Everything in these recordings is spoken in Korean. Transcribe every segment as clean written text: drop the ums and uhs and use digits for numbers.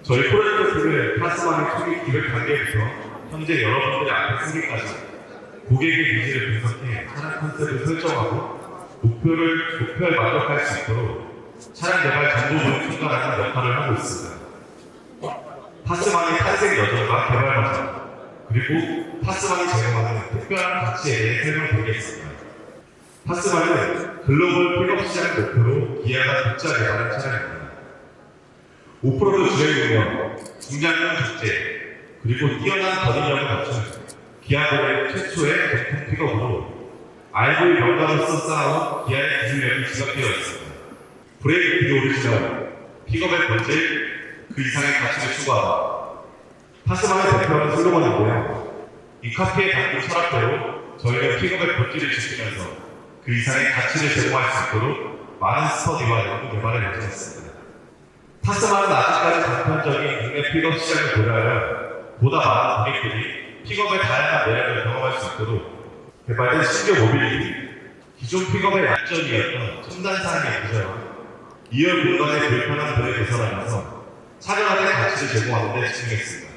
저희 프로젝트는 타스만의 초기 기획 단계부터 현재 여러분들의 앞에 쓰기까지 고객의 니즈를 분석해 차량 컨셉을 설정하고 목표에 만족할 수 있도록 차량 개발 정보를 충전하는 역할을 하고 있습니다. 타스만의 탄생 여정과 개발 과정, 그리고 타스만이 제공하는 특별한 가치에 대해 설명드리겠습니다. 타스만은 글로벌 픽업 시장 목표로 기아가 독자 개발한 차량입니다. 오프로드 주행 능력, 중장년 적재, 그리고 뛰어난 거리력을 갖춘 기아 모델 최초의 정품 픽업으로 RV 명가로서 쌓아온 기아의 기술력이 지속되어 있습니다. 브레이크 비도 오리지널, 픽업의 본질, 그 이상의 가치를 추구하다. 타스만의 대표하는 슬로건인데요. 이 카피에 담긴 철학대로 저희는 픽업의 본질을 지키면서 그 이상의 가치를 제공할 수 있도록 많은 스터디와 연구 개발을 예정했습니다. 타스만은 아직까지 단편적인 국내 픽업 시장을 고려하여 보다 많은 고객들이 픽업의 다양한 매력을 경험할 수 있도록 개발된 신규 모빌리티, 기존 픽업의 약점이었던 첨단 사양의 부재와 2열 공간의 불편한 도를 개선하면서 차량화된 가치를 제공하는 데 집중했습니다.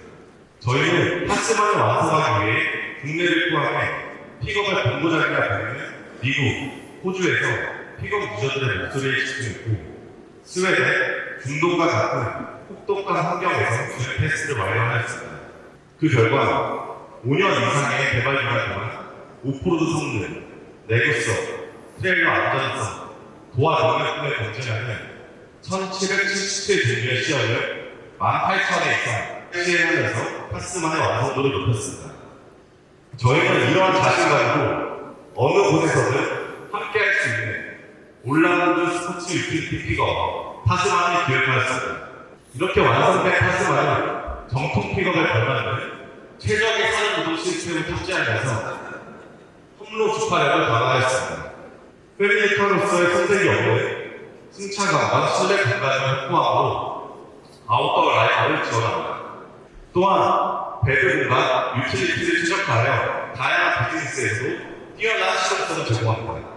저희는 타스만을 완성하기 위해 국내를 포함해 픽업의 본고장이라 불리는 미국, 호주에서 픽업 유저들의 목소리에 집중했고 스웨덴, 중동과 같은 혹독한 환경에서 주행 테스트를 완료하였습니다. 그 결과 5년 이상의 개발 기간 동안 오프로드 성능, 내구성, 트레일러 안전성, 도화 능력 등을 검증하는 1777 종류의 시험을 18,000회 이상 시행하면서 타스만의 완성도를 높였습니다. 저희는 이러한 자신감으로 어느 곳에서든 함께할 수 있는 올라운드 스포츠 유틸리티 픽업 타스만이 기획하였습니다. 이렇게 완성된 타스만은 정통 픽업에 걸맞는 최적의 사전 구동 시스템을 탑재하면서 홈로 주파력을 강화하였습니다. 패밀리카로서의 선택이 없는 승차감과 실내 공간을 확보함으로 아웃도어 라이프를 지원합니다. 또한 배드 공간, 유틸리티를 최적화하여 다양한 비즈니스에서도 뛰어난 실용성을 제공합니다.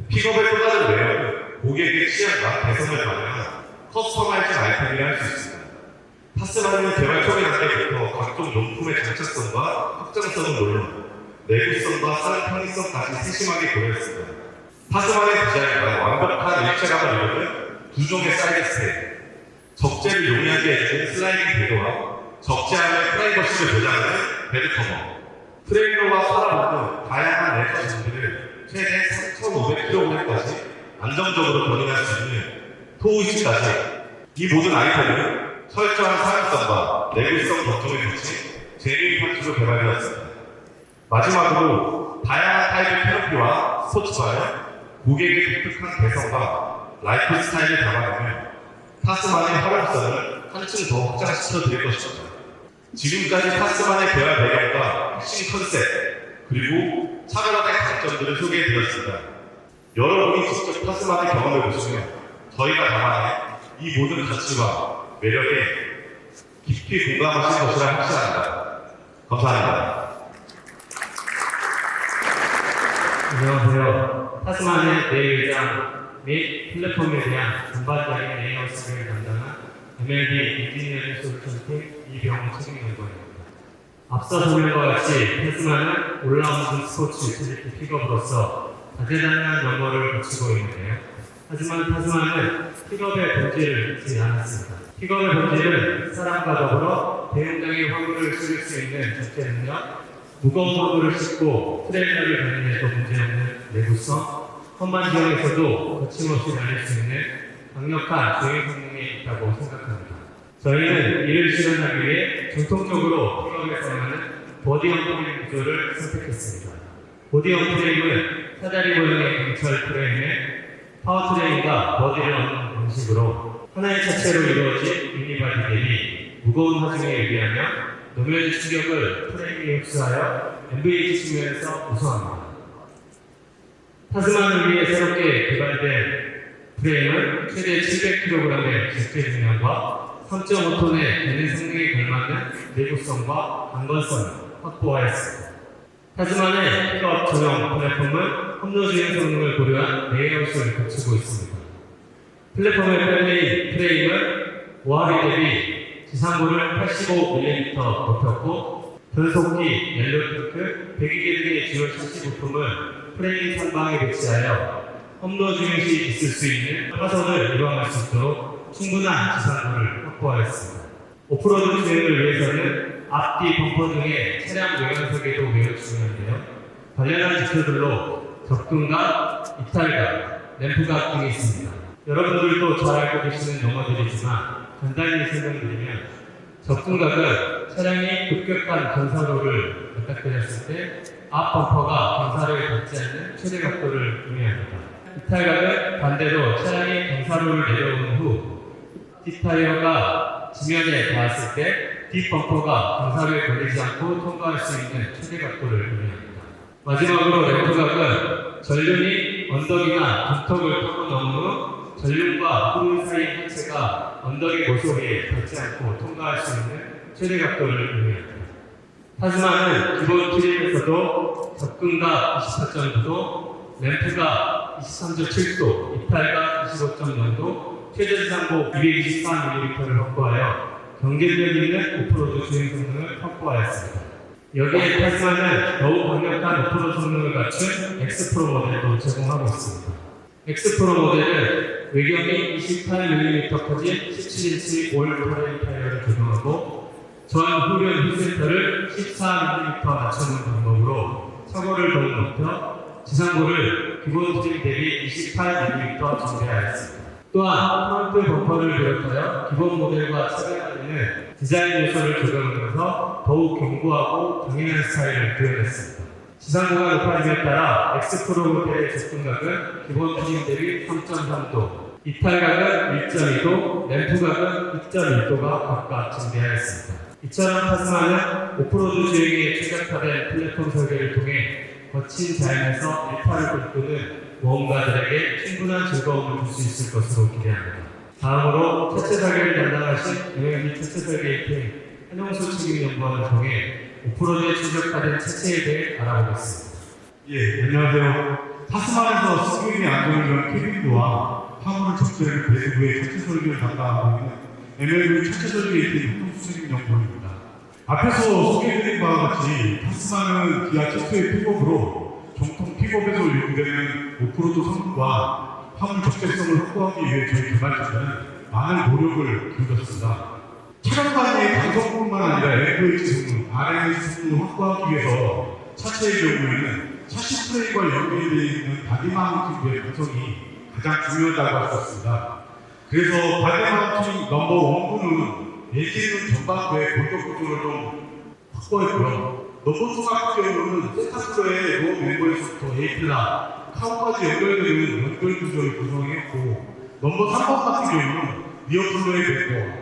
픽업의 또 다른 매력은 고객의 취향과 개성을 반영한 커스터마이징 아이템이라 할 수 있습니다. 타스만은 개발 초기 단계부터 각종 용품의 장착성과 확장성은 물론 내구성과 사용 편의성까지 세심하게 고려했습니다. 타스만의 디자인과 완벽한 일체감을 이루는 두 종의 사이드 스텝, 적재를 용이하게 해주는 슬라이딩 배도와 적재함의 프라이버시를 보장하는 베드커버, 트레일러와 파라본 등 다양한 레저 장비를 최대 3,500kg까지 안정적으로 견인할 수 있는 토우히치까지 이 모든 아이템은 철저한 사용성과 내구성 덕점을 거친 제뉴인 파츠로 개발되었습니다. 마지막으로 다양한 타입의 캐노피와 스포츠바에 고객의 독특한 개성과 라이프 스타일을 담아내며 타스만의 활용성을 한층 더 확장시켜 드릴 것입니다. 지금까지 타스만의 개발 배경과 핵심 컨셉, 그리고 차별화된 장점들을 소개해 드렸습니다. 여러분이 직접 타스만의 경험을 보시면 저희가 담아낸 이 모든 가치와 매력에 깊이 공감하실 것이라 확신합니다. 감사합니다. 안녕하세요. 타스만의 내의장 및 플랫폼에 대한 전반적인 레이아웃 수행을 담당한 MLB 인지니어링 솔루션팀 이병호 책임연구원입니다. 앞서 설명과 같이 타스만은 올라운드 스포츠 유틸리티 픽업으로서 다재다능한 연구를 거치고 있는데요. 하지만 타스만은 픽업의 본질을 잊지 않았습니다. 픽업의 본질은 사람과 더불어 대용량의 화물을 실을 수 있는 적재 능력, 무거운 화물을 싣고 트레일러를 견인해도 문제없는 내구성, 험한 지역에서도 거침없이 달릴 수 있는 강력한 주행 성능이 있다고 생각합니다. 저희는 이를 실현하기 위해 전통적으로 픽업에 사용하는 보디형 프레임 구조를 선택했습니다. 보디형 프레임은 사다리 모형의 경철 프레임에 파워트레인과 버디를 얻는 방식으로 하나의 차체로 이루어진 유니바디 대비 무거운 하중에 유리하며 노면 충격을 프레임에 흡수하여 MVH 측면에서 우수합니다. 타스만을 위해 새롭게 개발된 프레임은 최대 700kg의 적재 중량과 3.5톤의 견인 성능에 걸맞는 내구성과 강건성을 확보하였습니다. 타스만의 픽업 전용 플랫폼은 험로 주행 성능을 고려한 레이아웃을 갖추고 있습니다. 플랫폼의 편리인 프레임은 오하비 대비 지상고를 85mm 높였고 변속기, 멜로테크, 배기계 등의 주요 샤시 부품을 프레임 상방에 배치하여 험로 주행 시 있을 수 있는 화선을 예방할 수 있도록 충분한 지상고를 확보하였습니다. 오프로드 주행을 위해서는 앞뒤 범퍼 등의 차량 외관 설계도 매우 중요한데요. 관련한 지표들로 접근각, 이탈각, 램프각 등이 있습니다. 여러분들도 잘 알고 계시는 용어들이지만 간단히 설명드리면 접근각은 차량이 급격한 경사로를 맞닥뜨렸을 때 앞 범퍼가 경사로에 닿지 않는 최대 각도를 의미합니다. 이탈각은 반대로 차량이 경사로를 내려온 후 뒷타이어가 지면에 닿았을 때 뒷범퍼가 경사로에 걸리지 않고 통과할 수 있는 최대 각도를 의미합니다. 마지막으로 램프각은 전륜이 언덕이나 둔턱을 타고 넘은 후 전륜과 후륜 사이 하체가 언덕의 모서리에 닿지 않고 통과할 수 있는 최대 각도를 의미합니다. 타스마는 기본 트림에서도 접근각 24.9도, 램프각 23.7도, 이탈각 25.0도, 최대 지상고 224mm를 확보하여 경쟁력 있는 오프로드 주행 성능을 확보하였습니다. 여기에 타스마는 더욱 강력한 오프로드 성능을 갖춘 엑스프로 모델도 제공하고 있습니다. 엑스프로 모델은 외경이 28mm 커진 17인치 올 터레인 타이어를 적용하고 전 후륜 휠센터를 14mm 낮추는 방법으로 차고를 더욱 높여 지상고를 기본 트림 대비 28mm 증대하였습니다. 또한 프론트 범퍼를 비롯하여 기본 모델과 차별화되는 디자인 요소를 적용하면서 더욱 견고하고 강인한 스타일을 구현했습니다. 지상고가 높아짐에 따라 엑스프로 모델의 접근각은 기본 트림 대비 3.3도, 이탈각은 1.2도, 램프각은 2.1도가 각각 증대하였습니다. 이처럼 타스마는 오프로드 주행에 최적화된 플랫폼 설계를 통해 거친 자연에서 일탈을 꿈꾸는 모험가들에게 충분한 즐거움을 줄 수 있을 것으로 기대합니다. 다음으로 차체 설계를 담당하신 MLB 차체 설계의 팀 한용수 책임연구원을 통해 오프로드에 최적화된 차체에 대해 알아보겠습니다. 예, 안녕하세요. 타스만에서 승객의 안전을 위한 캐빈도와 화물을 적재하는 배수구의 차체 설계를 담당하고 있는 MLB 차체 설계의 팀 한용수 책임연구원입니다. 앞에서 소개해드린 바와 같이 타스만은 기아 최초의 픽업으로 정통 픽업에서 요구되는 오프로드 성능과 화물 적재성을 확보하기 위해 저희 개발자들은 많은 노력을 기울였습니다. 차량 단위의 단성뿐만 아니라 LVH 성능, RNS 성능을 확보하기 위해서 차체의 경우에는 차시 프레임과 연결되어 있는 바디 마운팅의 구성이 가장 중요하다고 할 수 있습니다. 그래서 바디 마운팅 넘버 1부는 엔진은 전반부의 공격 구조를 좀 확보했고요. 넘버 2 같은 경우는 세타프로의 로어 멤버에서부터 A플라, 카우까지 연결되는 연결 구조를 구성했고, 넘버 3번 같은 경우는 리어플로의 멤버,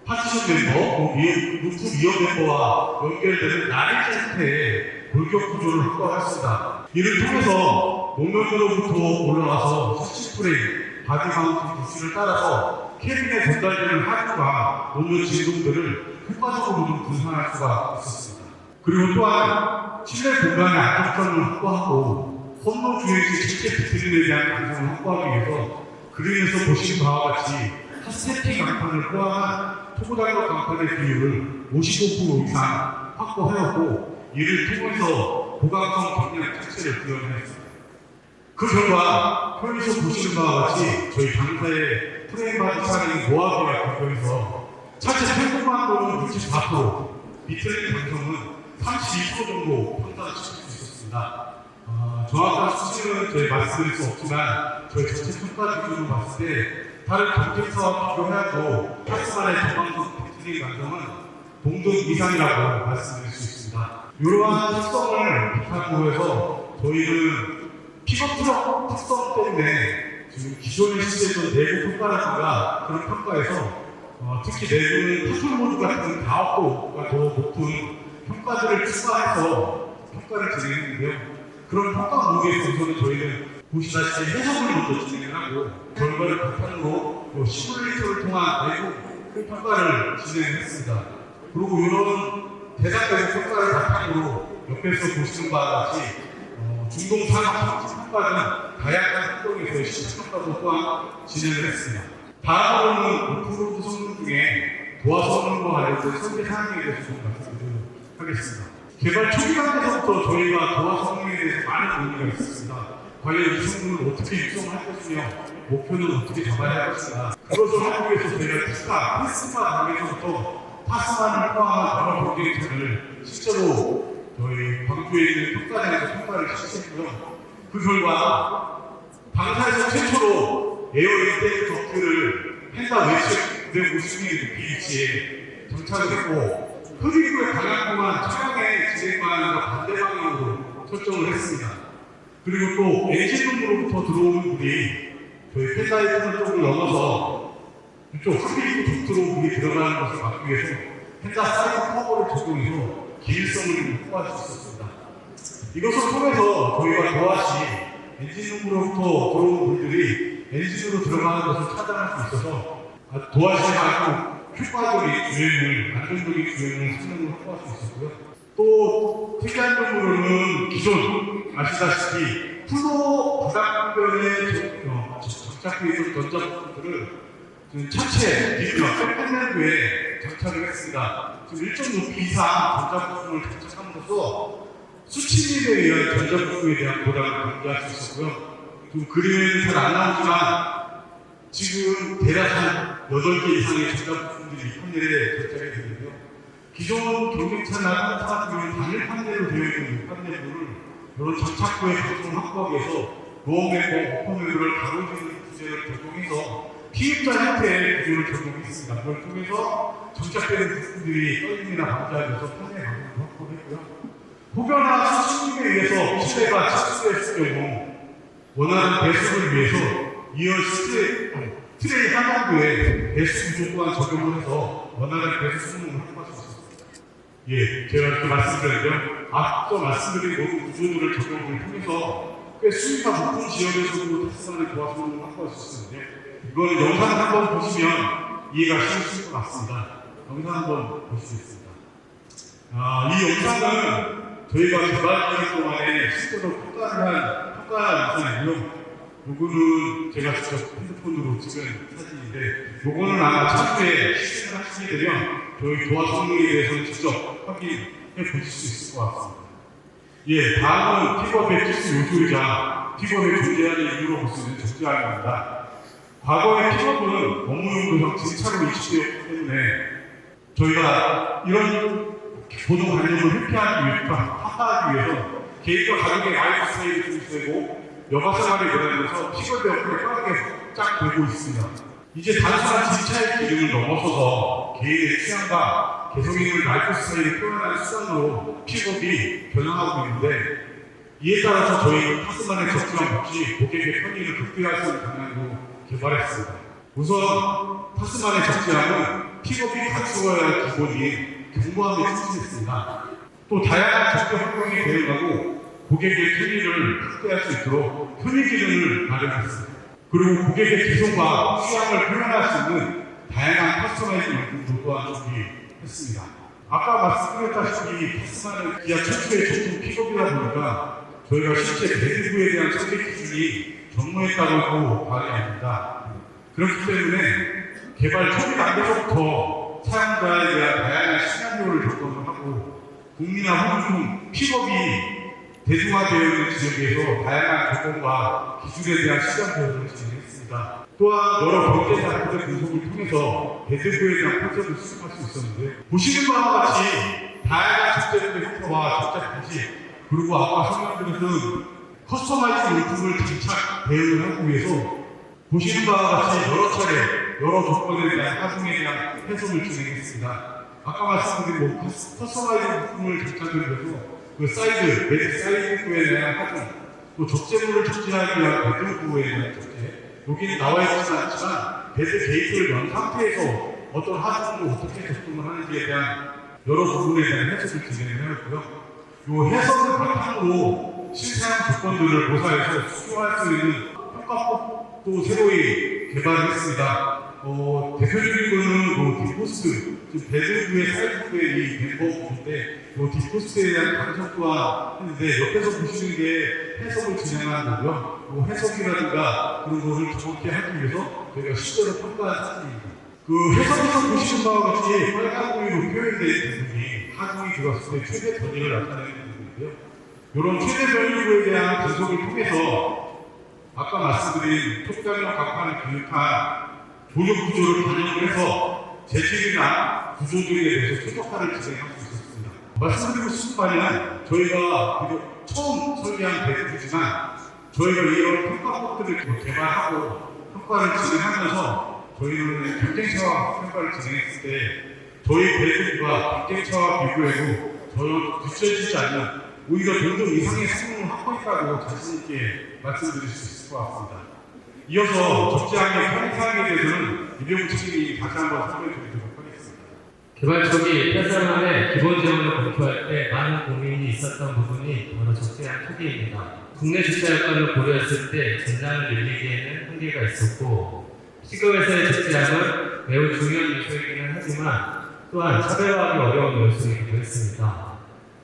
파티션 멤버, 루프 리어 멤버와 연결되는 나리 상태의 골격 구조를 확보했습니다. 이를 통해서 노면으로부터 올라와서 샤시 프레임, 바디 마운팅 부스를 따라서 캐빈에 전달되는 하드와 노면 진동들을 효과적으로 좀 분산할 수가 있었습니다. 그리고 또한 실내 공간의 안정성을 확보하고 험로 주행 시 실제 비트린에 대한 가능성을 확보하기 위해서 그림에서 보신 바와 같이 핫스테피 강판을 포함한 토고달력 강판의 비율을 55% 이상 확보하였고 이를 통해서 고강성 경량 차체를 구현했습니다. 그 결과 편에서 보시는 바와 같이 저희 당사의 프레임 바디 차량이 모하기와 비교해서 차체 평균만도는 64%, 미트린 강성은 32% 정도 판단시킬 수 있었습니다. 정확한 수치는 저희 말씀드릴 수 없지만 저희 전체 평가 기준으로 봤을 때 다른 경쟁사와 비교해도 타스만의 전방석 비트린 강성은 동등 이상이라고 말씀드릴 수 있습니다. 이러한 특성을 바탕으로 해서 저희는 픽업 트럭 특성 때문에 지금 기존에 시도했던 내부 평가라든가 그런 평가에서 특히 내부는 타솔 모드 같은 가압도가 더 높은 평가들을 추가해서 평가를 진행했는데요. 그런 평가 모드에서는 저희는 보시다시피 해석을 먼저 진행을 하고 결과를 바탕으로 시뮬레이터를 통한 내부 평가를 진행했습니다. 그리고 이런 대상적인 평가를 바탕으로 옆에서 보시는 바와 같이 중동 산업 평가는 다양한 활동에서의 시청평가도 또한 진행을 했습니다. 다음으로는 오프로드 성능 중에 도화 성능과 부분과 관련된 설계 사항에 대해서 좀 말씀드리도록 하겠습니다. 개발 초기 단계에서부터 저희가 도화 성능에 대해서 많은 논의가 있었습니다. 과연 이 성능을 어떻게 육성할 것이며 목표는 어떻게 잡아야 할 것인가. 그것을 하기 위해서 저희가 테스트가 단계에서부터 타스만을 포함한 여러 경쟁차를 실제로 저희 광주에 있는 평가장에서 평가를 실시했고요. 그 결과 당사에서 최초로 에어 인테이크 덕트를 펜다 외측 950mm 비치에 장착을 했고 흡입구의 방향구만 차량의 진행방향과 반대 방향으로 설정을 했습니다. 그리고 또 엔진룸으로부터 들어오는 물이 저희 펜다의 터널 쪽을 넘어서 이쪽 흡입구 덕트로 물이 들어가는 것을 막기 위해서 펜다 사이드 커버를 적용해서 기밀성을 확보할 수 있었습니다. 이것을 통해서 저희가 도화시 엔진룸으로부터 들어오는 물들이 엔진으로 들어가는 것을 차단할 수 있어서 도화시에 아주 효과적인 주행을, 안정적인 주행을 성능을 확보할 수 있었고요. 또 특이한 점으로는 기존 아시다시피 플로 바닥변에 장착되어 있던 전자부품들을 차체 디플러 팬넬부에 장착을 했습니다. 지금 일정 높이 이상 전자부품을 장착함으로써 수치님에 의한 전자부품에 대한 보답을 강조할 수 있었고요. 좀 그림은 잘 안 나오지만 지금 대략 한 8개 이상의 전자부품들이 이 판넬에 장착이 되는데요. 기존 경쟁차나 타 같은 경우는 단일 판넬로 되어 있는 이 판넬들을 이런 장착구의 각종을 확보하기 위해서 노어맥과 오퍼맥을 가로지르는 구제를 적용해서 피입자 형태의 구조를 적용했습니다. 그걸 통해서 장착되는 부품들이 떨림이나 방지하기 위해서 판넬 가공을 확보했고요. 혹여나 수신님에 의해서 시대가 착수했을 경우 원하는 배수를 위해서 이어 트레이 하단부에 배수 구조 또한 적용을 해서 원하는 배수 성능을 확보할 수 있습니다. 예, 제가 이렇게 말씀드렸는데요. 앞서 말씀드린 모든 구조들을 적용을 통해서 꽤 수위가 높은 지역에서도 타스만의 도화 성능을 확보할 수 있는데 이거는 영상 한번 보시면 이해가 쉬우실 것 같습니다. 영상 한번 보시겠습니다. 이 영상은 저희가 개발 기간 동안에 실제로 평가 영상이고요. 요거는 제가 직접 핸드폰으로 찍은 사진인데 요거는 아마 차후에 시승을 하시게 되면 저희 도화 성능에 대해서는 직접 확인해 보실 수 있을 것 같습니다. 예, 다음은 픽업의 필수 요소이자 픽업의 존재하는 이유로 볼 수 있는 적재함입니다. 과거의 픽업은 업무용 도상 진차로 인식되었기 때문에 저희가 이런 보도 관념을 회피하기 위해서, 타파하기 위해서 개인과 가족의 라이프 스타일을 중시되고 여가 생활에 들어가면서 픽업의 역할을 빠르게 쫙 되고 있습니다. 이제 단순한 진차의 기준을 넘어서서 개인의 취향과 개성있는 라이프 스타일을 표현하는 수단으로 픽업이 변형하고 있는데 이에 따라서 저희 타스만의 적절한 없이 고객의 편의를 극대화할 수 있는 방향으로 개발했습니다. 우선 타스만의 적재함은 픽업이 갖추어야 할 기본인 경보함에 충실했습니다. 또 다양한 적재 활동에 대응하고 고객의 편의를 확대할 수 있도록 편의 기능을 마련했습니다. 그리고 고객의 기성과 취향을 표현할 수 있는 다양한 커스터마이징 용품도 또한 준비했습니다. 아까 말씀드렸다시피 타스만은 기아 최초의 전통 픽업이다 보니까 저희가 실제 배드부에 대한 설계 기준이 전무했다고 해도 과언이 아닙니다. 그렇기 때문에 개발 초기 단계부터 사용자에 대한 다양한 시나리오를 접근을 하고 국민화 후중 픽업이 대중화되어 있는 지역에서 다양한 조건과 기술에 대한 시장 교육을 진행했습니다. 또한 여러 경제 자료의 분석을 통해서 배드부에 대한 컨셉을 수립할 수 있었는데 보시는 바와 같이 다양한 적재들의 형태와 적재 방식 그리고 아까 설명드렸던 커스터마이징 용품을 장착 대응을 하기 위해서 보시는 바와 같이 여러 차례 여러 조건에 대한 하중에 대한 해석을 진행했습니다. 아까 말씀드린 커스터마이징 용품을 장착을 해서 그 사이드, 매드 사이드구에 대한 하중, 또 적재물을 적재하기 위한 배드구에 대한 적재, 여기는 나와 있지는 않지만 배드 게이트를 연 상태에서 어떤 하중으로 어떻게 접근을 하는지에 대한 여러 부분에 대한 해석을 진행을 했고요. 이 해석을 바탕으로 실사용 조건들을 모사해서 수용할 수 있는 평가법도 새로이 개발을 했습니다. 대표적인 거는 디포스트, 배드부의 사이드부의 이 멤버 구조인데 디포스트에 대한 감성 또한 했는데 옆에서 보시는 게 해석을 진행하는 거고요. 해석이라든가 그런 거를 정확히 하기 위해서 저희가 실제로 평가한 사진입니다. 해석에서 보시는 바와 같이 빨간 공으로 표현된 부분이 하중이 들어갔을 때 최대 변이를 나타내는 부분인데요. 이런 최대 변이구에 대한 분석을 통해서 아까 말씀드린 촉장력 각판을 기획한 조력 구조를 반영을 해서 재질이나 구조들에 대해서 최적화를 진행할 수 있었습니다. 말씀드리고 싶은 바는 저희가 비록 처음 설계한 배드이지만 저희가 이런 평가법들을 개발하고 평가를 진행하면서 저희는 경쟁차와 평가를 진행했을 때 저희 배드가 경쟁차와 비교해도 전혀 뒤처지지 않는 오히려 동등 이상의 성능을 확보했다고 자신있게 말씀드릴 수 있을 것 같습니다. 이어서 적재함의 편의사항에 대해서는 이병우 측임이 다시 한번 설명해 드리도록 하겠습니다. 개발 초기 폐쇄함의 기본 지원을 검토할 때 많은 고민이 있었던 부분이 바로 적재함 크기입니다. 국내 주차 여건을 고려했을 때 전장을 늘리기에는 한계가 있었고 시급에서의 적재함은 매우 중요한 요소이기는 하지만 또한 차별화하기 어려운 요소이기도 했습니다.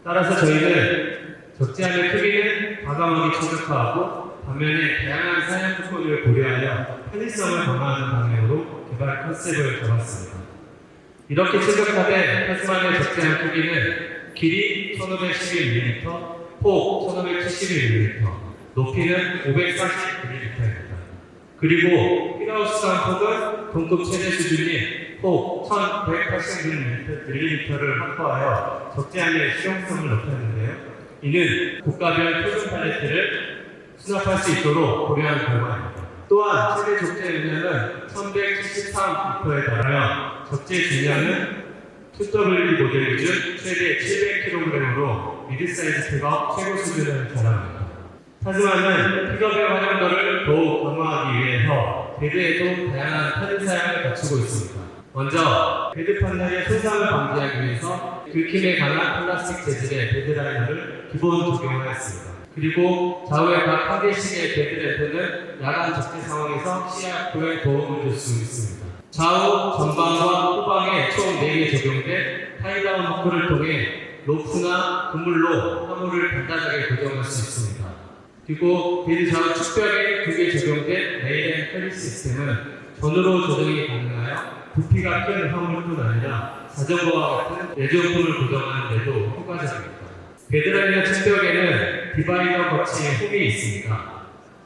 따라서 저희는 적재함의 크기는 과감하게 최적화하고 반면에 다양한 사양 조건을 고려하여 편의성을 강화하는 방향으로 개발 컨셉을 잡았습니다. 이렇게 최적화된 타스마니아 적재함 크기는 길이 1511mm, 폭 1571mm, 높이는 540mm입니다. 그리고 필하우스한 폭은 동급 최대 수준인 폭 1180mm를 확보하여 적재함의 실용성을 높였는데요. 이는 고가별 표준 팔레트를 수납할 수 있도록 고려한 결과입니다. 또한 최대 적재 용량은 1173m에 달하며 적재 중량은 2W 모델 기준 최대 700kg으로 미드사이즈 픽업 최고 수준을 자랑합니다. 타스만은 픽업의 활용도를 더욱 강화하기 위해서 배드에도 다양한 편의 사양을 갖추고 있습니다. 먼저 배드 판넬의 손상을 방지하기 위해서 긁힘에 강한 플라스틱 재질의 배드 라이너를 기본 적용하였습니다. 그리고 좌우에 각 한 개씩의 배드 램프는 야간 적재 상황에서 시야 확보에 도움을 줄 수 있습니다. 좌우, 전방과 후방에 총 4개 적용된 타이다운 호크를 통해 로프나 그물로 화물을 간단하게 고정할 수 있습니다. 그리고 배드 좌우 축벽에 2개 적용된 레일 앤 캐리 시스템은 전으로 조정이 가능하여 부피가 큰 화물뿐 아니라 자전거와 같은 내조용품을 고정하는 데도 효과적입니다. 배드라이너 측벽에는 디바이더 거치의 홈이 있습니다.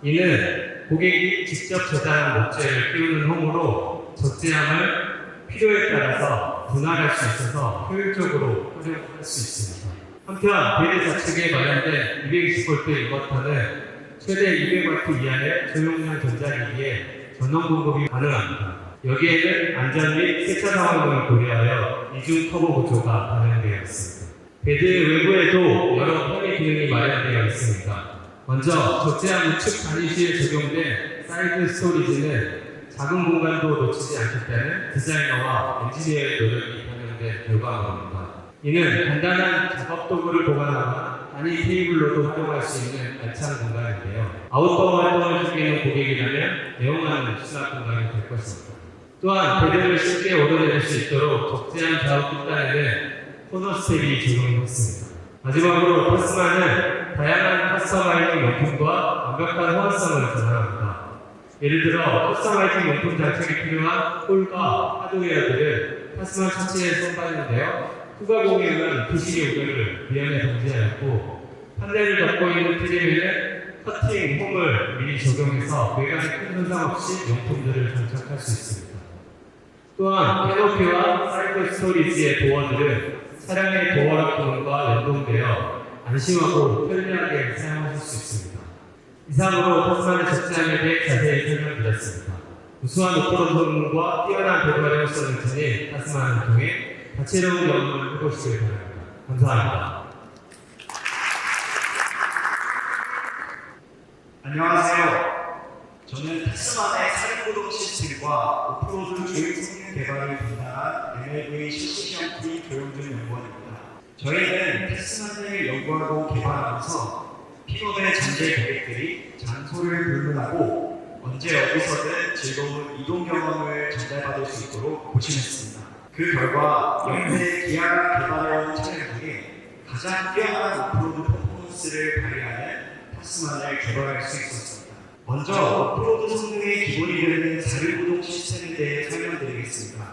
이는 고객이 직접 제작한 목재를 끼우는 홈으로 적재함을 필요에 따라서 분할할 수 있어서 효율적으로 활용할 수 있습니다. 한편 배드 좌측에 마련된 220V 인버터는 최대 200W 이하의 저용량 전자기기에 전원 공급이 가능합니다. 여기에는 안전 및 세차 상황을 고려하여 이중 터보 구조가 반영되어 있습니다. 배드 외부에도 여러 편의 기능이 마련되어 있습니다. 먼저 적재함 우측 단위시에 적용된 사이드 스토리지는 작은 공간도 놓치지 않겠다는 디자이너와 엔지니어의 노력이 반영된 결과물입니다. 이는 간단한 작업 도구를 보관하거나 단위 테이블로도 활용할 수 있는 알찬 공간인데요. 아웃도어 활동을 즐기는 고객이라면 애용하는 수납 공간이 될 것입니다. 또한 배드를 쉽게 오르내릴 수 있도록 적재함 좌우 끝단에는 코너 스텝이 적용됐습니다. 마지막으로 타스만은 다양한 커스터마이징 용품과 완벽한 호환성을 자랑합니다. 예를 들어 커스터마이징 용품 장착이 필요한 홀과 하드웨어들을 타스만 차체에 선반인데요. 후가 공유는 부식의 우려를 미연에 방지하였고 판넬을 덮고 있는 트림에는 커팅 홈을 미리 적용해서 외관에 큰 손상 없이 용품들을 장착할 수 있습니다. 또한 캐노피와 사이드 스토리지의 도어들은 차량의 도어락 기능과 연동되어 안심하고 편리하게 사용하실 수 있습니다. 이상으로 타스만의 적재함에 대해 자세히 설명드렸습니다. 우수한 오프로드 성능과 뛰어난 배드 활용성을 지닌 타스만을 통해 다채로운 경험을 해보시길 바랍니다. 감사합니다. 안녕하세요. 저는 타스만의 사륜구동 시스템과 오프로드 조익 성능 개발을 담당한 MLV 실시시험 T 조영준 연구원입니다. 저희는 타스만을 연구하고 개발하면서 픽업의 전제 고객들이 장소를 불문하고 언제 어디서든 즐거운 이동 경험을 전달받을 수 있도록 고심했습니다. 그 결과 역대 기아가 개발해온 차량 중에 가장 뛰어난 오프로드 퍼포먼스를 발휘하는 타스만을 개발할 수 있었습니다. 먼저 오프로드 성능의 기본이 되는 사륜구동 시스템에 대해 설명드리겠습니다.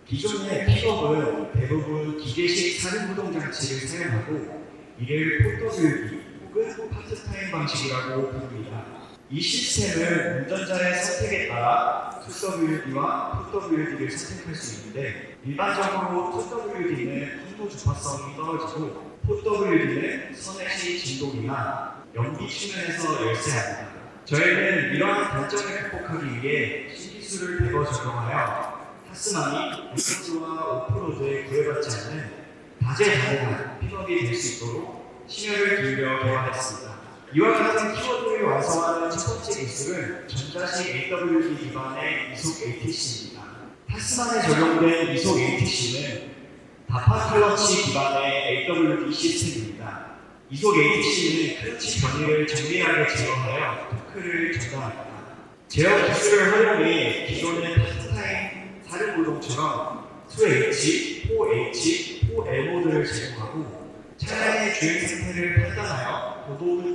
기존의 픽업은 대부분 기계식 사륜구동 장치를 사용하고 이를 포터빌기 혹은 파트타임 방식이라고 부릅니다. 이 시스템은 운전자의 선택에 따라 2WD와 4WD를 선택할 수 있는데 일반적으로 2WD는 항로 주파성이 떨어지고 4WD는 선행시 진동이나 연비 측면에서 열세합니다. 저희는 이러한 단점을 극복하기 위해 신기술을 대거 적용하여 타스만이 엔터지와 오프로드에 구애받지 않는 다재다능한 픽업이 될 수 있도록 심혈을 기울여 개발했습니다. 이와 같은 키워드를 완성하는 첫 번째 기술은 전자식 AWD 기반의 이속 ATC입니다. 타스만에 적용된 이속 ATC는 다파 클러치 기반의 AWD 시스템입니다. 이속 ATC는 클러치 변이를 정밀하게 제어하여 토크를 전달합니다. 제어 기술을 활용해 기존의 파트타임 사륜구동처럼 2H, 4H, 4L 모드를 제공하고 차량의 주행 상태를 판단하여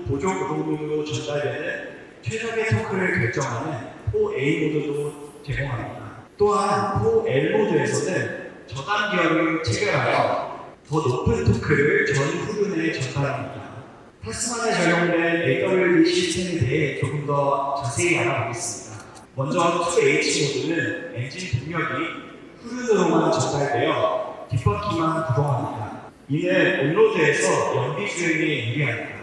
보조 구동으로 전달되는 최적의 토크를 결정하는 4A 모드도 제공합니다. 또한 4L 모드에서는 저단 기어를 체결하여 더 높은 토크를 전 후륜에 전달합니다. 타스만에 적용된 AWD 시스템에 대해 조금 더 자세히 알아보겠습니다. 먼저 2H 모드는 엔진 동력이 후륜으로만 전달되어 뒷바퀴만 구동합니다. 이는 온로드에서 연비 주행에 유리합니다.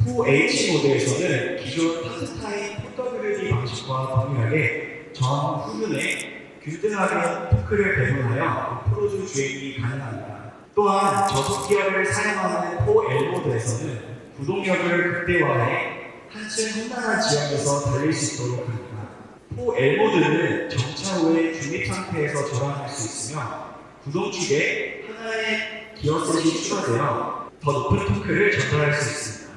4H 모드에서는 기존 파트타임 4WD 방식과 동일하게 전 후륜에 균등하게 토크를 배분하여 오프로드 주행이 가능합니다. 또한 저속 기어를 사용하는 4L 모드에서는 구동력을 극대화해 한층 험난한 지형에서 달릴 수 있도록 합니다. 4L 모드는 정차 후에 중립 상태에서 절하할 수 있으며 구동축에 하나의 기어셋이 추가되어 더 높은 토크를 전달할 수 있습니다.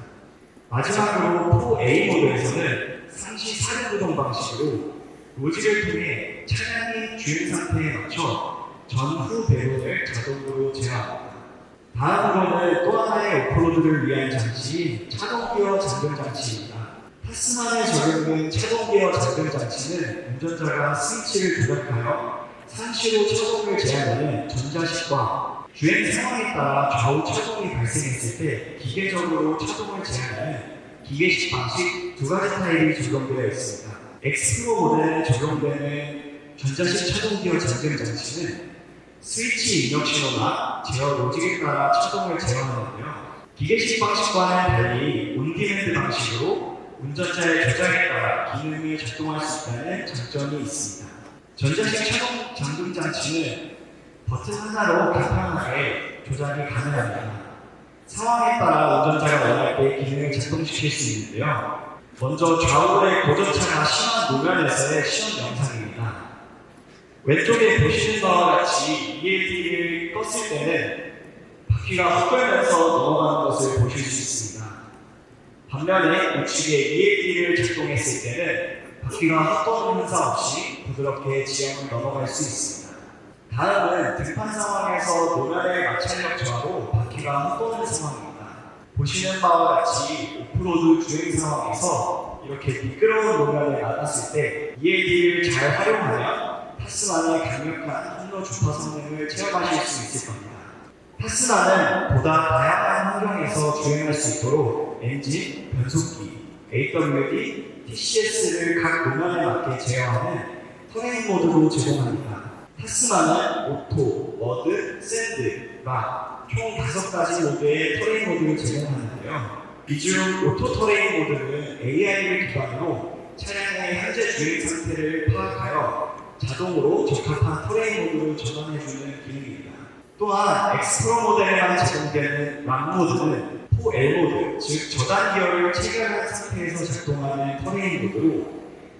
마지막으로 4A 모드에서는 상시 사륜구동 방식으로 로직을 통해 차량의 주행 상태에 맞춰 전후 배분을 자동으로 제어합니다. 다음으로는 또 하나의 오프로드를 위한 장치인 차동기어 잠금 장치입니다. 타스만에 적용된 차동기어 잠금 장치는 운전자가 스위치를 조작하여 상시로 차동을 제한하는 전자식과 주행 상황에 따라 좌우 차동이 발생했을 때 기계적으로 차동을 제한하는 기계식 방식 두 가지 타입이 적용되어 있습니다. 엑스프로 모델에 적용되는 전자식 차동기어 잠금 장치는 스위치 입력 신호나 제어 로직에 따라 차동을 제어하는데요. 기계식 방식과는 달리 온디맨드 방식으로 운전자의 조작에 따라 기능이 작동할 수 있다는 장점이 있습니다. 전자식 차동 잠금 장치는 버튼 하나로 간편하게 조작이 가능합니다. 상황에 따라 운전자가 원할 때 기능을 작동시킬 수 있는데요. 먼저 좌우의 고전차가 심한 노면에서의 시험 영상입니다. 왼쪽에 보시는 바와 같이 ELD를 껐을 때는 바퀴가 헛돌면서 넘어가는 것을 보실 수 있습니다. 반면에 우측에 ELD를 작동했을 때는 바퀴가 헛도는 현상 없이 부드럽게 지형을 넘어갈 수 있습니다. 다음은 등판 상황에서 노면의 마찰력 저하로 바퀴가 헛도는 상황입니다. 보시는 바와 같이 오프로드 주행 상황에서 이렇게 미끄러운 노면을 만났을 때 ELD를 잘 활용하면 타스만의 강력한 항로 주파 성능을 체험하실 수 있을 겁니다. 타스만은 보다 다양한 환경에서 주행할 수 있도록 엔진, 변속기, AWD, TCS를 각 노면에 맞게 제어하는 터레인 모드로 제공합니다. 타스만은 오토, 워드, 샌드, 락 총 5가지 모드의 터레인 모드를 제공하는데요. 이 중 오토 터레인 모드는 AI를 기반으로 차량의 현재 주행 상태를 파악하여 자동으로 적합한 터레인 모드로 전환해주는 기능입니다. 또한 엑스프로 모델에만 제공되는 락 모드는 4L 모드, 즉 저단 기어를 체결한 상태에서 작동하는 터레인 모드로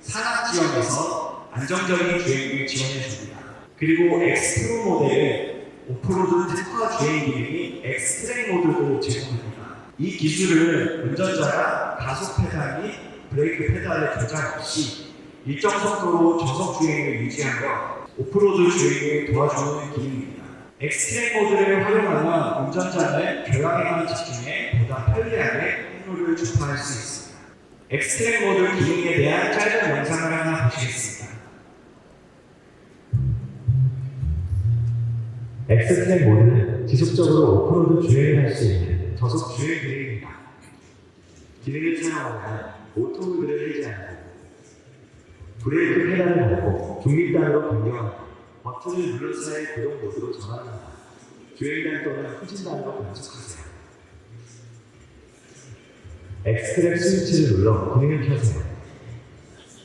산악 지역에서 안정적인 주행을 지원해줍니다. 그리고 엑스프로 모델은 오프로드 특화 주행 기능인 엑스트랙 모드도 제공합니다. 이 기술은 운전자가 가속 페달 및 브레이크 페달의 조작 없이 일정 속도로 저속 주행을 유지하며 오프로드 주행을 도와주는 기능입니다. 엑스트랙 모드를 활용하면 운전자는 교량에만 집중해 보다 편리하게 항로를 주파할 수 있습니다. 엑스트랙 모드 기능에 대한 짧은 영상을 하나 보시겠습니다. 엑스트랙 모드는 지속적으로 오프로드 주행을 할 수 있는 저속 주행 기능입니다. 기능을 사용하면 오토홀드를 해제하고 브레이크 페달을 밟고 중립단으로 변경하고 버튼을 눌러서의 구동 모드로 전환합니다. 주행단 또는 후진단으로 변속하세요. 엑스트랙 스위치를 눌러 기능을 켜세요.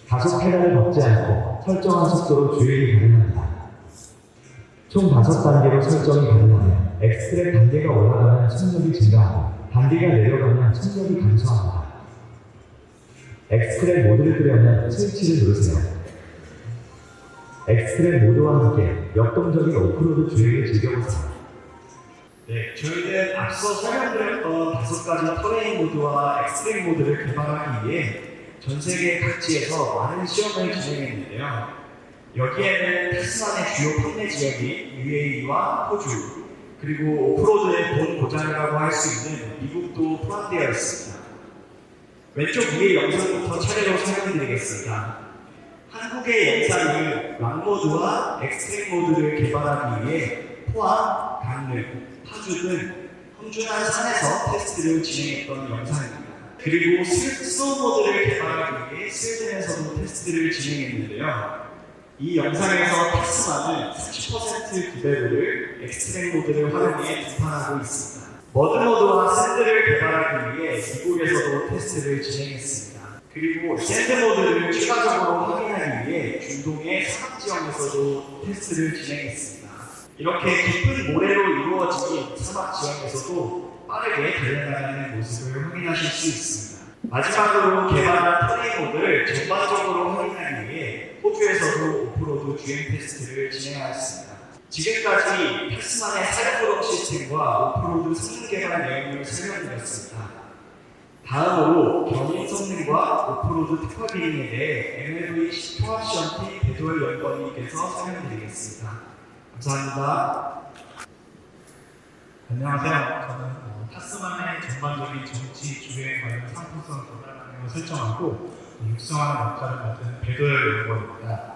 가속 페달을 밟지 않고 설정한 속도로 주행이 가능합니다. 총 5단계로 설정이 가능하며 엑스트랙 단계가 올라가면 속력이 증가하고 단계가 내려가면 속력이 감소합니다. 엑스트랙 모드를 끄려면 스위치를 누르세요. 엑스트랙 모드와 함께 역동적인 오프로드 주행을 즐겨보세요. 네, 저희는 앞서 설명드렸던 5가지 터레인 모드와 엑스트림 모드를 개발하기 위해 전 세계 각지에서 많은 시험을 진행했는데요. 여기에는 타스만의 주요 판매 지역이 UAE와 호주, 그리고 오프로드의 본 고장이라고 할 수 있는 미국도 포함되어 있습니다. 왼쪽 위의 영상부터 차례로 설명드리겠습니다. 한국의 영상은 락모드와 엑스트림 모드를 개발하기 위해 포항, 강릉, 파주 등 험준한 산에서 테스트를 진행했던 영상입니다. 그리고 스노우 모드를 개발하기 위해 스웨덴에서도 테스트를 진행했는데요. 이 영상에서 타스만은 30% 기대도를 엑스트림 모드를 활용해 비판하고 있습니다. 머드 모드와 샌드를 개발하기 위해 미국에서도 테스트를 진행했습니다. 그리고 샌드 모드를 추가적으로 확인하기 위해 중동의 사막 지역에서도 테스트를 진행했습니다. 이렇게 깊은 모래로 이루어진 사막 지역에서도 빠르게 달려나가는 모습을 확인하실 수 있습니다. 마지막으로 개발한 터레인 모드를 전반적으로 확인하기 위해 호주에서도 오프로드 주행 테스트를 진행하였습니다. 지금까지 타스만의 사륜구동 시스템과 오프로드 성능 개발 내용을 설명드렸습니다. 다음으로 견인 성능과 오프로드 특화 기능에 대해 MLV 통합시험팀 배도열 연구원님께서 설명드리겠습니다. 감사합니다. 안녕하세요. 저는 타스만의 전반적인 정치 주행 관련 상품성 개발을 설정하고 육성하는 역할을 맡은 배도열 연구원입니다.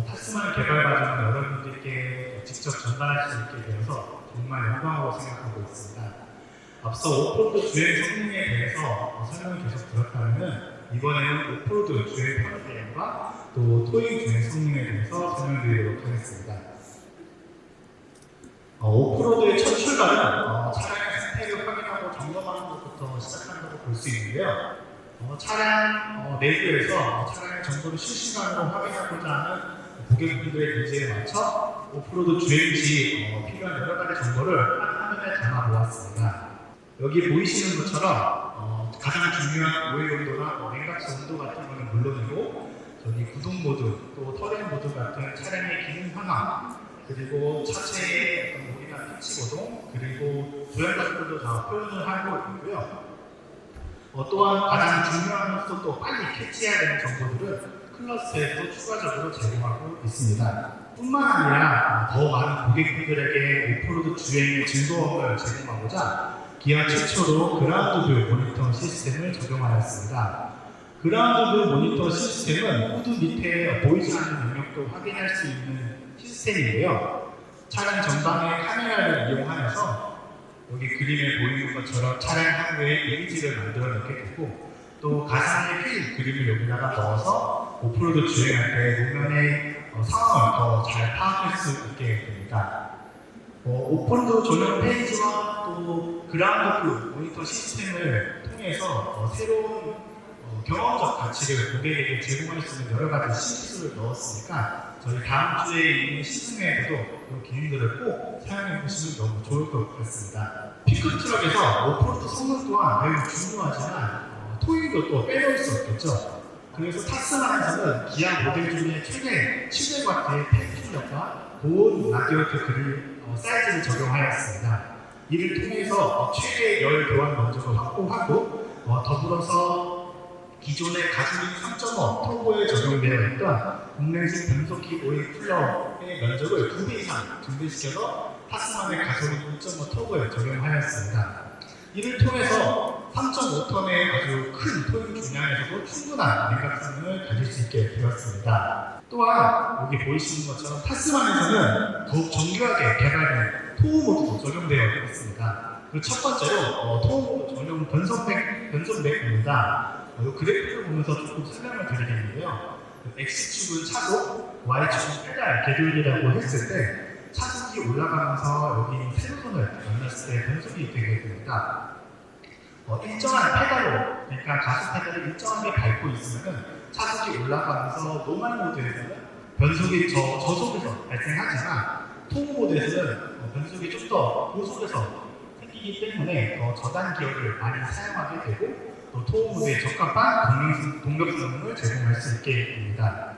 타스만 개발 과정을 여러분들께 직접 전달할 수 있게 되어서 정말 영광으로 생각하고 있습니다. 앞서 오프로드 주행 성능에 대해서 설명을 계속 들었다면 이번에는 오프로드 주행 편의성과 또 토잉 주행 성능에 대해서 설명드리도록 하겠습니다. 오프로드의 첫 출발은 차량의 상태를 확인하고 점검하는 것부터 시작한다고 볼 수 있는데요. 차량 내부에서 차량의 정보를 실시간으로 확인하고자 하는 고객분들의 니즈에 맞춰 오프로드 주행 시 필요한 여러 가지 정보를 한 화면에 담아 보았습니다. 여기 보이시는 것처럼 가장 중요한 오일 온도나 냉각수 온도 같은 것은 물론이고 저기 구동 모드, 또 터레인 모드 같은 차량의 기능 상황, 그리고 차체의 어떤 무리나 피치 고동, 그리고 조향 각도도 다 표현을 하고 있고요. 또한 가장 중요한 것도 또 빨리 캐치해야 되는 정보들은 클러스에서 추가적으로 제공하고 있습니다. 뿐만 아니라 더 많은 고객분들에게 오프로드 주행의 즐거움을 제공하고자 기아 최초로 그라운드 뷰 모니터 시스템을 적용하였습니다. 그라운드 뷰 모니터 시스템은 후드 밑에 보이지 않는 영역도 확인할 수 있는 시스템인데요. 차량 전방에 카메라를 이용하여서 여기 그림에 보이는 것처럼 차량 하부에 이미지를 만들어내게 되고 또 가상의 휠 그림을 여기다가 넣어서 오프로드 주행할 때 노면의 상황을 더 잘 파악할 수 있게 됩니다. 오프로드 전용 페이지와 또 그라운드 모니터 시스템을 통해서 새로운 경험적 가치를 고객에게 제공할 수 있는 여러 가지 시술을 넣었으니까 저희 다음 주에 있는 시승에서도 이 기능들을 꼭 사용해 보시면 너무 좋을 것 같습니다. 피크업 트럭에서 오프로드 성능 또한 매우 중요하지만 토잉도 또 빼놓을 수 없겠죠. 그래서 타스만에서는 기아 모델 중에 최대 700W의 팬출력과 고온 라디오트 그릴 사이즈를 적용하였습니다. 이를 통해서 최대 열 교환 면적을 확보하고 더불어서 기존의 가솔린 3.5 터보에 적용되어 있던 공랭식 변속기 오일 쿨러의 면적을 2배 이상 증대시켜서 타스만의 가솔린 1.5 터보에 적용하였습니다. 이를 통해서 3.5톤의 아주 큰 토용 중량에서도 충분한 냉각성을 가질 수 있게 되었습니다. 또한 여기 보이시는 것처럼 타스만에서는 더욱 정교하게 개발된 토우 모드도 적용되어 있습니다. 그 첫 번째로 토우 모드 전용 변속맥입니다. 이 그래프를 보면서 조금 설명을 드리겠는데요. X축은 차속, Y축은 페달 개조율이라고 했을 때 차속이 올라가면서 여기 세로선을 만났을 때 변속이 되게 됩니다. 일정한 페달로, 그러니까 가속 페달을 일정하게 밟고 있으면 차속이 올라가면서 노멀 모드에서는 변속이 저속에서 발생하지만 토우 모드에서는 변속이 좀 더 고속에서 생기기 때문에 저단 기어를 많이 사용하게 되고 또 토우 모드에 적합한 동력성을 제공할 수 있게 됩니다.